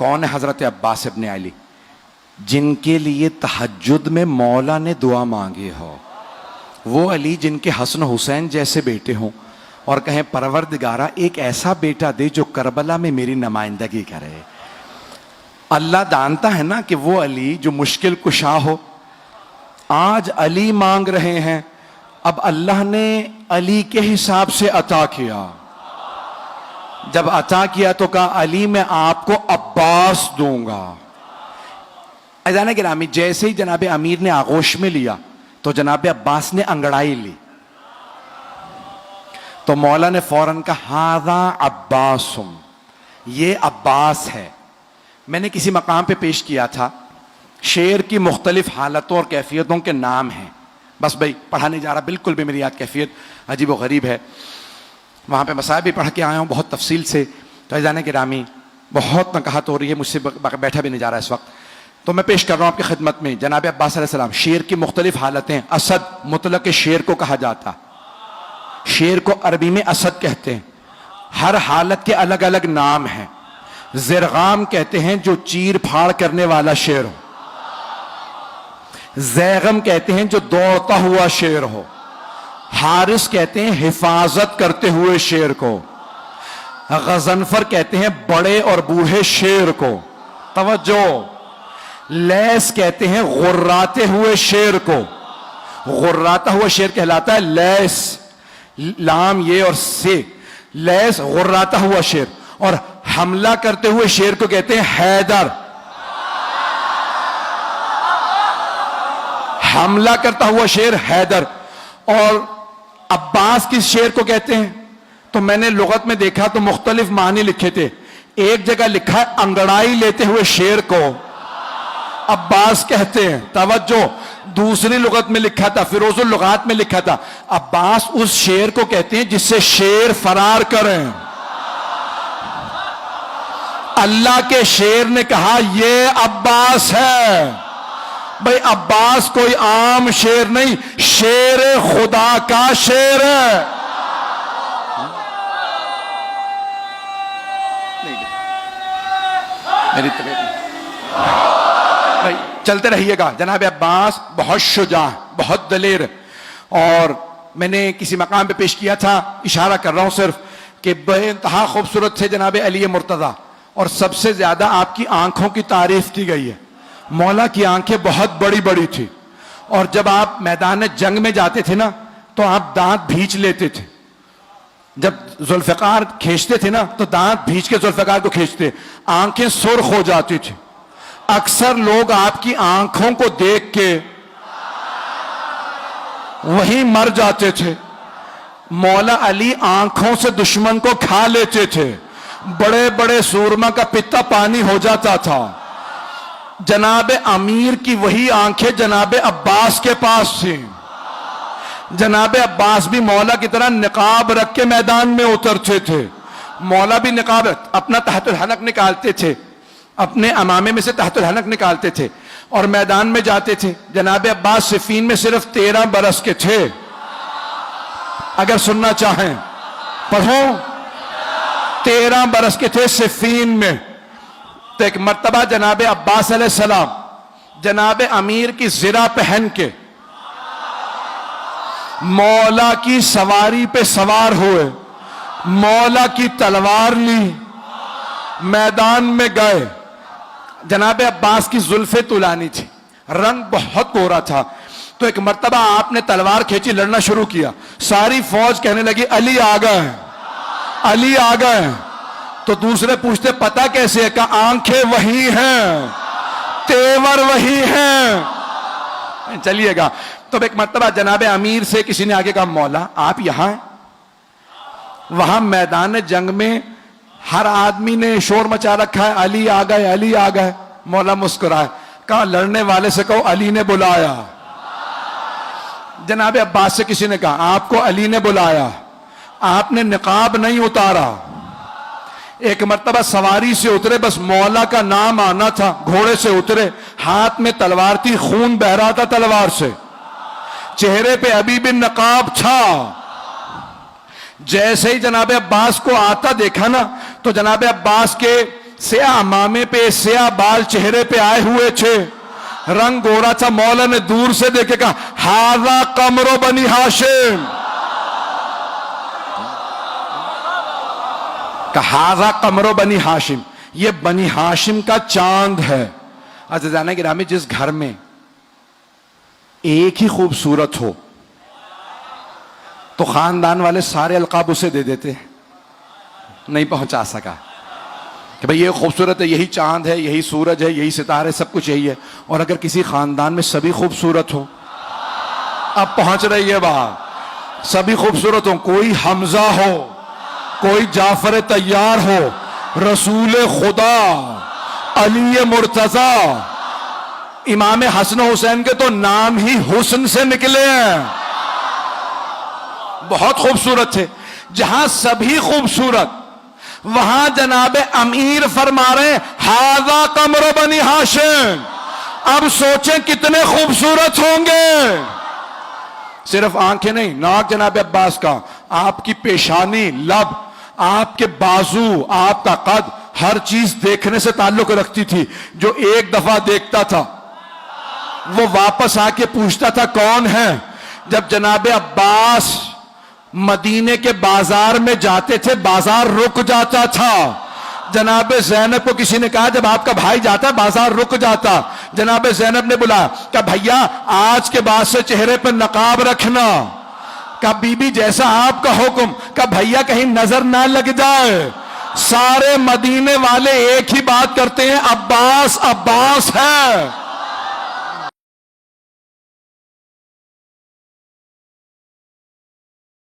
کون ہے حضرت عباس ابن علی؟ جن کے لیے تہجد میں مولا نے دعا مانگی ہو، وہ علی جن کے حسن حسین جیسے بیٹے ہوں اور کہیں پروردگارہ ایک ایسا بیٹا دے جو کربلا میں میری نمائندگی کرے۔ اللہ جانتا ہے نا کہ وہ علی جو مشکل کشا ہو، آج علی مانگ رہے ہیں، اب اللہ نے علی کے حساب سے عطا کیا۔ جب عطا کیا تو کہا علی میں آپ کو عباس دوں گا۔ عزیزان گرامی، جیسے ہی جناب امیر نے آغوش میں لیا تو جناب عباس نے انگڑائی لی، تو مولا نے فوراً کہا ہذا عباسم، یہ عباس ہے۔ میں نے کسی مقام پہ پیش کیا تھا، شعر کی مختلف حالتوں اور کیفیتوں کے نام ہیں، بس بھائی پڑھا نہیں جا رہا، بالکل بھی میری یاد کیفیت عجیب و غریب ہے، وہاں پہ مسائل بھی پڑھ کے آیا ہوں بہت تفصیل سے۔ تو عزیزان گرامی، بہت نقاہت ہو رہی ہے، مجھ سے بیٹھا بھی نہیں جا رہا اس وقت، تو میں پیش کر رہا ہوں آپ کی خدمت میں جناب عباس علیہ السلام۔ شعر کی مختلف حالتیں، اسد مطلق شعر کو کہا جاتا، شعر کو عربی میں اسد کہتے ہیں، ہر حالت کے الگ الگ نام ہیں۔ زرغام کہتے ہیں جو چیر پھاڑ کرنے والا شعر ہو، زیغم کہتے ہیں جو دوڑتا ہوا شعر ہو، حارس کہتے ہیں حفاظت کرتے ہوئے شعر کو، غضنفر کہتے ہیں بڑے اور بوڑھے شعر کو، توجہ، لیس کہتے ہیں غراتے ہوئے شعر کو، غراتا ہوا شعر کہلاتا ہے لیس، لام یہ اور سے، لیس غراتا ہوا شعر، اور حملہ کرتے ہوئے شعر کو کہتے ہیں حیدر، حملہ کرتا ہوا شعر حیدر۔ اور عباس کس شعر کو کہتے ہیں؟ تو میں نے لغت میں دیکھا تو مختلف معنی لکھے تھے، ایک جگہ لکھا ہے انگڑائی لیتے ہوئے شعر کو عباس کہتے ہیں، توجہ، دوسری لغت میں لکھا تھا، فیروز اللغات میں لکھا تھا عباس اس شعر کو کہتے ہیں جس سے شیر فرار کریں۔ اللہ کے شیر نے کہا یہ عباس ہے، بھئی عباس کوئی عام شیر نہیں، شیر خدا کا شیر ہے۔ میری طبیعت بھائی چلتے رہیے گا۔ جناب عباس بہت شجاع، بہت دلیر، اور میں نے کسی مقام پہ پیش کیا تھا، اشارہ کر رہا ہوں صرف، کہ بے انتہا خوبصورت تھے جناب علی مرتضیٰ، اور سب سے زیادہ آپ کی آنکھوں کی تعریف کی گئی ہے۔ مولا کی آنکھیں بہت بڑی بڑی تھی، اور جب آپ میدان جنگ میں جاتے تھے نا تو آپ دانت بھینچ لیتے تھے، جب ذوالفقار کھینچتے تھے نا تو دانت بھینچ کے ذوالفقار کو کھینچتے، آنکھیں سرخ ہو جاتی تھی۔ اکثر لوگ آپ کی آنکھوں کو دیکھ کے وہیں مر جاتے تھے۔ مولا علی آنکھوں سے دشمن کو کھا لیتے تھے، بڑے بڑے سورما کا پتا پانی ہو جاتا تھا۔ جناب امیر کی وہی آنکھیں جناب عباس کے پاس تھیں۔ جناب عباس بھی مولا کی طرح نقاب رکھ کے میدان میں اترتے تھے، مولا بھی نقاب اپنا تحت الحلق نکالتے تھے، اپنے امامے میں سے تحت الحلق نکالتے تھے اور میدان میں جاتے تھے۔ جناب عباس صفین میں صرف 13 برس کے تھے، اگر سننا چاہیں پڑھو، 13 برس کے تھے صفین میں۔ تو ایک مرتبہ جناب عباس علیہ السلام جناب امیر کی زرہ پہن کے مولا کی سواری پہ سوار ہوئے، مولا کی تلوار لی، میدان میں گئے۔ جناب عباس کی زلفیں طولانی تھی، رنگ بہت گورا تھا، تو ایک مرتبہ آپ نے تلوار کھینچی، لڑنا شروع کیا، ساری فوج کہنے لگی علی آ گئے، علی آ گئے۔ تو دوسرے پوچھتے پتہ کیسے ہے؟ کہا آنکھیں وہی ہیں، تیور وہی ہیں۔ چلیے گا، تو ایک مرتبہ جناب امیر سے کسی نے آگے کہا مولا آپ یہاں ہیں؟ وہاں میدان جنگ میں ہر آدمی نے شور مچا رکھا ہے علی آ گئے، علی آ گئے۔ مولا مسکرائے، کہا لڑنے والے سے کہو علی نے بلایا۔ جناب عباس سے کسی نے کہا آپ کو علی نے بلایا، آپ نے نقاب نہیں اتارا۔ ایک مرتبہ سواری سے اترے، بس مولا کا نام آنا تھا، گھوڑے سے اترے، ہاتھ میں تلوار تھی، خون بہ رہا تھا تلوار سے، چہرے پہ ابھی بھی نقاب تھا۔ جیسے ہی جناب عباس کو آتا دیکھا نا تو جناب عباس کے سیاہ امامے پہ سیاہ بال چہرے پہ آئے ہوئے تھے, رنگ گورا تھا. مولا نے دور سے دیکھ کے کہا ہاذا قمر بنی ہاشم, کہا ہاذا قمر بنی ہاشم, یہ بنی ہاشم کا چاند ہے. عزیزانہ گرامی, جس گھر میں ایک ہی خوبصورت ہو تو خاندان والے سارے القاب اسے دے دیتے, نہیں پہنچا سکا کہ بھئی یہ خوبصورت ہے, یہی چاند ہے, یہی سورج ہے, یہی ستارے, سب کچھ یہی ہے. اور اگر کسی خاندان میں سبھی خوبصورت ہو, اب پہنچ رہی ہے وہاں, سبھی خوبصورت ہو, کوئی حمزہ ہو, کوئی جعفر طیار ہو, رسول خدا علی مرتضی, امام حسن و حسین کے تو نام ہی حسن سے نکلے ہیں, بہت خوبصورت تھے. جہاں سبھی خوبصورت, وہاں جناب امیر فرما رہے ہاذا قمر بنی ہاشم. اب سوچیں کتنے خوبصورت ہوں گے. صرف آنکھیں نہیں, ناک جناب عباس کا, آپ کی پیشانی, لب, آپ کے بازو, آپ کا قد, ہر چیز دیکھنے سے تعلق رکھتی تھی. جو ایک دفعہ دیکھتا تھا وہ واپس آ کے پوچھتا تھا کون ہے. جب جناب عباس مدینے کے بازار میں جاتے تھے, بازار رک جاتا تھا. جناب زینب کو کسی نے کہا جب آپ کا بھائی جاتا بازار رک جاتا. جناب زینب نے بولا کہ بھیا آج کے بعد سے چہرے پر نقاب رکھنا. کہا بی بی جیسا آپ کا حکم. کہا بھیا کہیں نظر نہ لگ جائے. سارے مدینے والے ایک ہی بات کرتے ہیں, عباس عباس ہے.